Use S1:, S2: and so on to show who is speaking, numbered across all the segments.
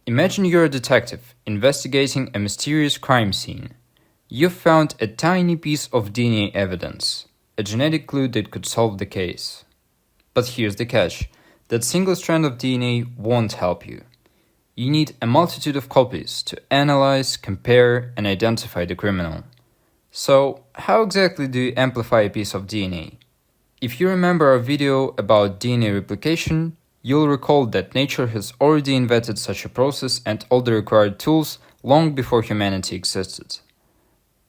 S1: Imagine you're a detective investigating a mysterious crime scene. You've found a tiny piece of DNA evidence, a genetic clue that could solve the case. But here's the catch: that single strand of DNA won't help you. You need a multitude of copies to analyze, compare, and identify the criminal. So, how exactly do you amplify a piece of DNA? If you remember our video about DNA replication, you'll recall that nature has already invented such a process and all the required tools long before humanity existed.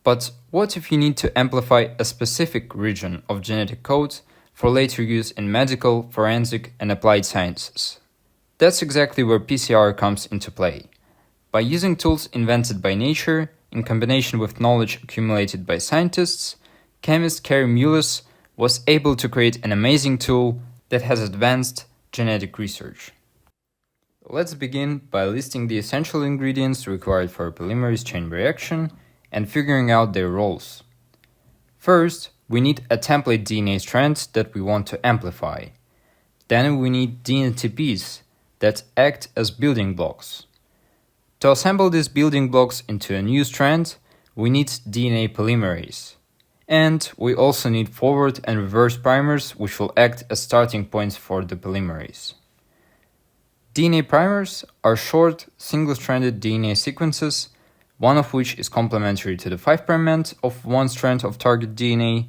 S1: But what if you need to amplify a specific region of genetic code for later use in medical, forensic, and applied sciences? That's exactly where PCR comes into play. By using tools invented by nature, in combination with knowledge accumulated by scientists, chemist Carey Mullis was able to create an amazing tool that has advanced genetic research. Let's begin by listing the essential ingredients required for a polymerase chain reaction and figuring out their roles. First, we need a template DNA strand that we want to amplify. Then we need DNTPs that act as building blocks. To assemble these building blocks into a new strand, we need DNA polymerase. And we also need forward and reverse primers, which will act as starting points for the polymerase. DNA primers are short, single-stranded DNA sequences, one of which is complementary to the 5' end of one strand of target DNA,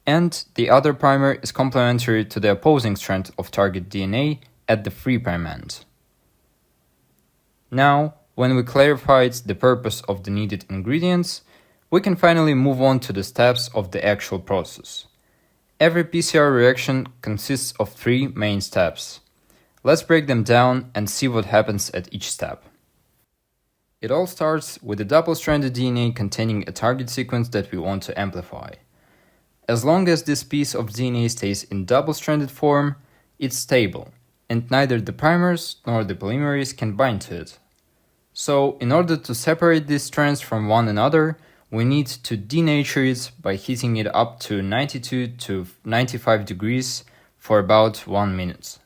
S1: and the other primer is complementary to the opposing strand of target DNA at the 3' end. Now, when we clarified the purpose of the needed ingredients, we can finally move on to the steps of the actual process. Every PCR reaction consists of 3 main steps. Let's break them down and see what happens at each step. It all starts with a double-stranded DNA containing a target sequence that we want to amplify. As long as this piece of DNA stays in double-stranded form, it's stable, and neither the primers nor the polymerase can bind to it. So, in order to separate these strands from one another, we need to denature it by heating it up to 92 to 95 degrees for about 1 minute.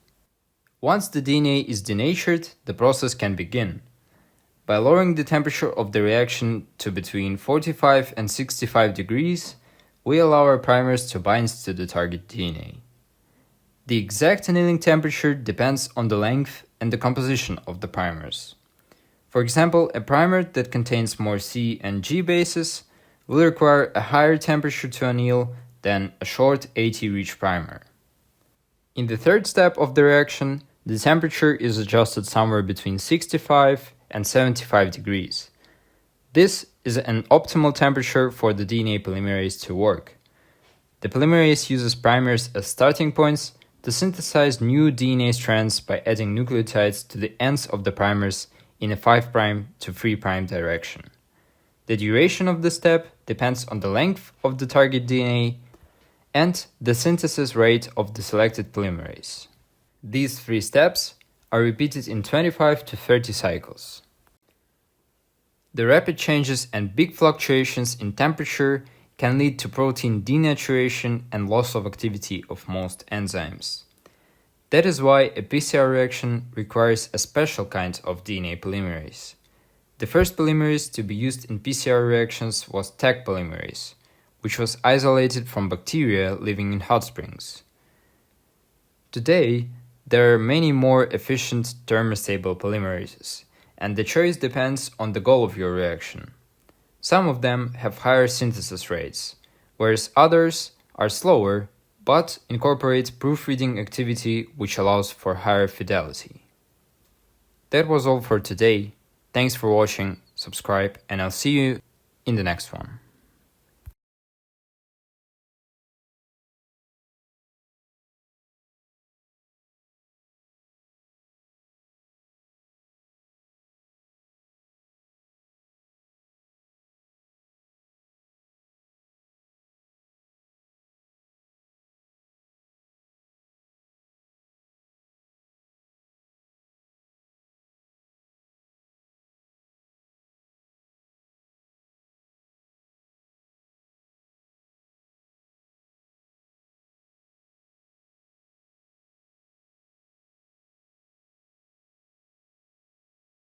S1: Once the DNA is denatured, the process can begin. By lowering the temperature of the reaction to between 45 and 65 degrees, we allow our primers to bind to the target DNA. The exact annealing temperature depends on the length and the composition of the primers. For example, a primer that contains more C and G bases will require a higher temperature to anneal than a short AT-reach primer. In the third step of the reaction, the temperature is adjusted somewhere between 65 and 75 degrees. This is an optimal temperature for the DNA polymerase to work. The polymerase uses primers as starting points to synthesize new DNA strands by adding nucleotides to the ends of the primers in a 5' to 3' direction. The duration of the step depends on the length of the target DNA and the synthesis rate of the selected polymerase. These 3 steps are repeated in 25 to 30 cycles. The rapid changes and big fluctuations in temperature can lead to protein denaturation and loss of activity of most enzymes. That is why a PCR reaction requires a special kind of DNA polymerase. The first polymerase to be used in PCR reactions was Taq polymerase, which was isolated from bacteria living in hot springs. Today, there are many more efficient thermostable polymerases, and the choice depends on the goal of your reaction. Some of them have higher synthesis rates, whereas others are slower but incorporate proofreading activity which allows for higher fidelity. That was all for today. Thanks for watching, subscribe, and I'll see you in the next one.